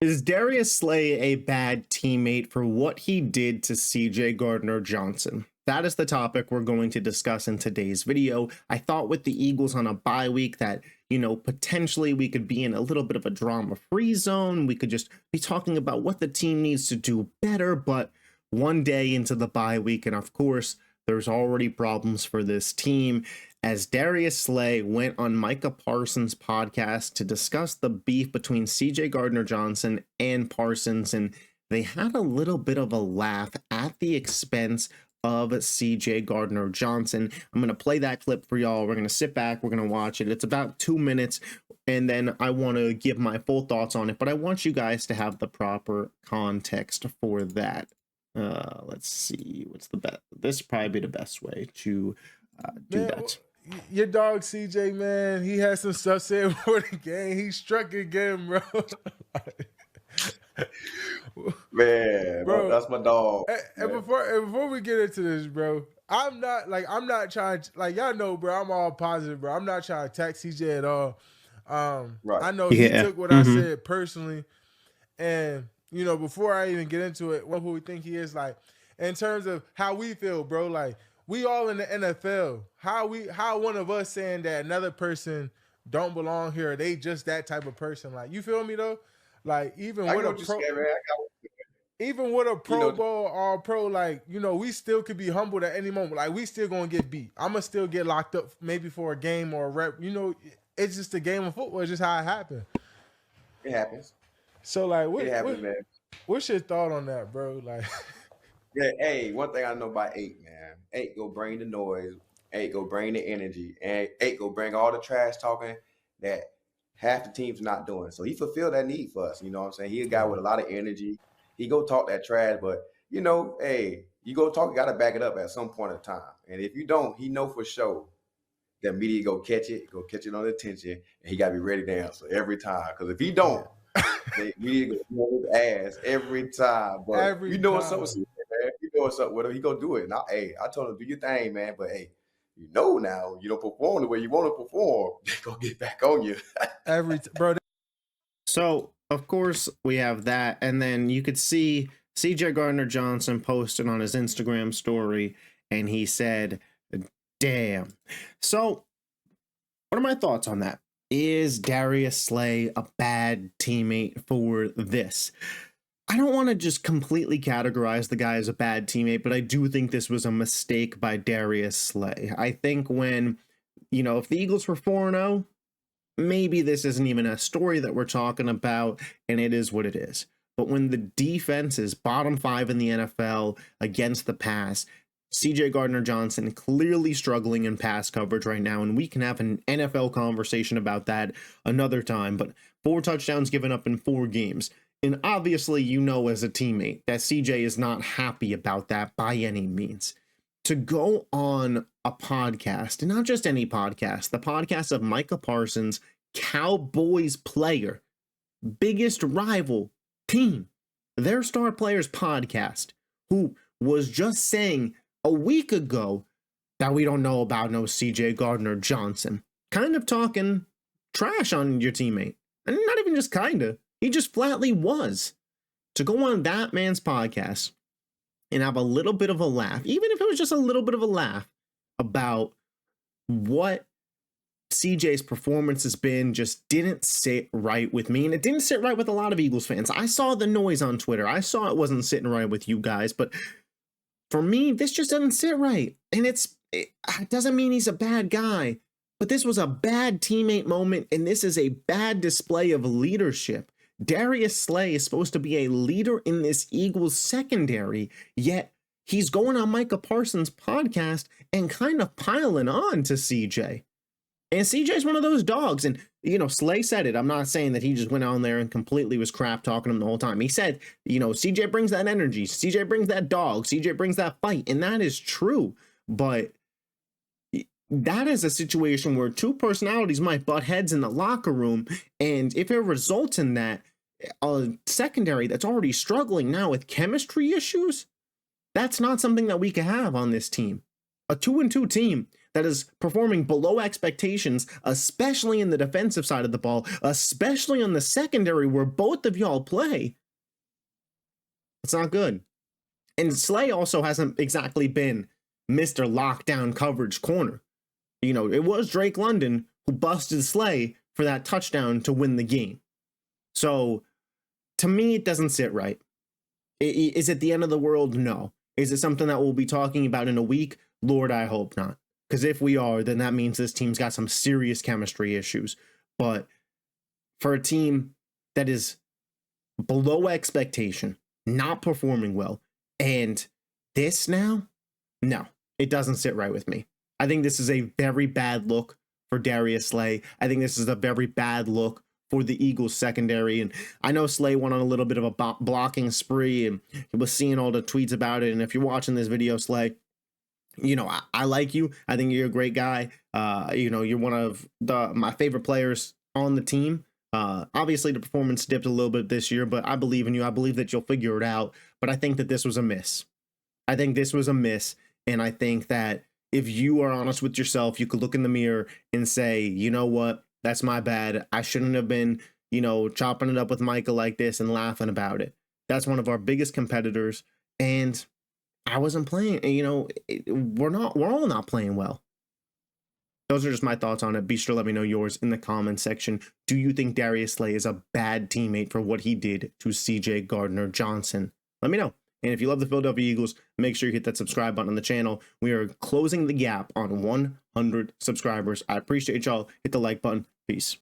Is Darius Slay a bad teammate for what he did to CJ Gardner-Johnson? That is the topic we're going to discuss in today's video. I thought with the Eagles on a bye week that, potentially we could be in a little bit of a drama-free zone. We could just be talking about what the team needs to do better, but one day into the bye week, and of course, there's already problems for this team, as Darius Slay went on Micah Parsons' podcast to discuss the beef between CJ Gardner-Johnson and Parsons, and they had a little bit of a laugh at the expense of CJ Gardner-Johnson. I'm going to play that clip for y'all. We're going to sit back. We're going to watch it. It's about 2 minutes, and then I want to give my full thoughts on it, but I want you guys to have the proper context for that. Let's see. What's the best? This would probably be the best way to do that. Your dog CJ, man, he had some stuff said for the game. He struck again, bro. Man, bro, that's my dog. And before we get into this, bro, I'm not trying to, y'all know, bro, I'm all positive, bro. I'm not trying to attack CJ at all. Right. I know he took what I said personally, and before I even get into it, who we think he is, in terms of how we feel, bro, we all in the NFL. How one of us saying that another person don't belong here, they just that type of person. You feel me though? Even with a Pro Bowl or pro, we still could be humbled at any moment. We still gonna get beat. I'ma still get locked up maybe for a game or a rep. It's just a game of football. It's just how it happens. It happens. So man. What's your thought on that, bro? Yeah, hey, one thing I know about 8, man. 8 go bring the noise. 8 go bring the energy. And 8 go bring all the trash talking that half the team's not doing. So he fulfilled that need for us. You know what I'm saying? He a guy with a lot of energy. He go talk that trash, but hey, you go talk, you gotta back it up at some point in time. And if you don't, he know for sure that media go catch it on attention, and he gotta be ready to answer every time. Because if he don't, they media go his ass every time. But you know what's up with him, man. You know what's up with him. He gonna do it. Now, hey, I told him do your thing, man. But hey, now you don't perform the way you want to perform, they gonna get back on you. Bro. So of course we have that, and then you could see CJ Gardner-Johnson posted on his Instagram story, and he said, "Damn." So what are my thoughts on that? Is Darius Slay a bad teammate for this? I don't want to just completely categorize the guy as a bad teammate, but I do think this was a mistake by Darius Slay. I think when, if the Eagles were 4-0, maybe this isn't even a story that we're talking about, and it is what it is. But when the defense is bottom 5 in the NFL against the pass, CJ Gardner-Johnson clearly struggling in pass coverage right now, and we can have an NFL conversation about that another time, but 4 touchdowns given up in 4 games. And obviously, as a teammate, that CJ is not happy about that by any means. To go on a podcast, and not just any podcast, the podcast of Micah Parsons, Cowboys player, biggest rival team, their star players podcast, who was just saying a week ago that we don't know about no CJ Gardner-Johnson, kind of talking trash on your teammate. And not even just kind of, he just flatly was. To go on that man's podcast and have a little bit of a laugh, even if it was just a little bit of a laugh, about what CJ's performance has been, just didn't sit right with me. And it didn't sit right with a lot of Eagles fans. I saw the noise on Twitter. I saw it wasn't sitting right with you guys, but for me, this just doesn't sit right. And it doesn't mean he's a bad guy, but this was a bad teammate moment, and this is a bad display of leadership. Darius Slay is supposed to be a leader in this Eagles secondary, yet he's going on Micah Parsons' podcast and kind of piling on to CJ. And CJ's one of those dogs, and Slay said it. I'm not saying that he just went on there and completely was crap talking to him the whole time. He said, CJ brings that energy, CJ brings that dog, CJ brings that fight, and that is true. But that is a situation where 2 personalities might butt heads in the locker room, and if it results in that, a secondary that's already struggling now with chemistry issues, that's not something that we can have on this team. A 2-2 team that is performing below expectations, especially in the defensive side of the ball, especially on the secondary where both of y'all play, it's not good. And Slay also hasn't exactly been Mr. Lockdown coverage corner. You know, it was Drake London who busted Slay for that touchdown to win the game. So, to me, it doesn't sit right. Is it the end of the world? No. Is it something that we'll be talking about in a week? Lord, I hope not. Because if we are, then that means this team's got some serious chemistry issues. But for a team that is below expectation, not performing well, and this now, no, it doesn't sit right with me. I think this is a very bad look for Darius Slay. I think this is a very bad look for the Eagles secondary. And I know Slay went on a little bit of a blocking spree, and he was seeing all the tweets about it. And if you're watching this video, Slay, you know, I like you. I think you're a great guy. You know, you're one of my favorite players on the team. Obviously the performance dipped a little bit this year, but I believe in you. I believe that you'll figure it out. But I think that this was a miss. I think this was a miss. And I think that if you are honest with yourself, you could look in the mirror and say, you know what? That's my bad. I shouldn't have been, you know, chopping it up with Micah like this and laughing about it. That's one of our biggest competitors. And I wasn't playing, you know, we're all not playing well. Those are just my thoughts on it. Be sure to let me know yours in the comments section. Do you think Darius Slay is a bad teammate for what he did to CJ Gardner-Johnson? Let me know. And if you love the Philadelphia Eagles, make sure you hit that subscribe button on the channel. We are closing the gap on 100 subscribers. I appreciate y'all. Hit the like button. Peace.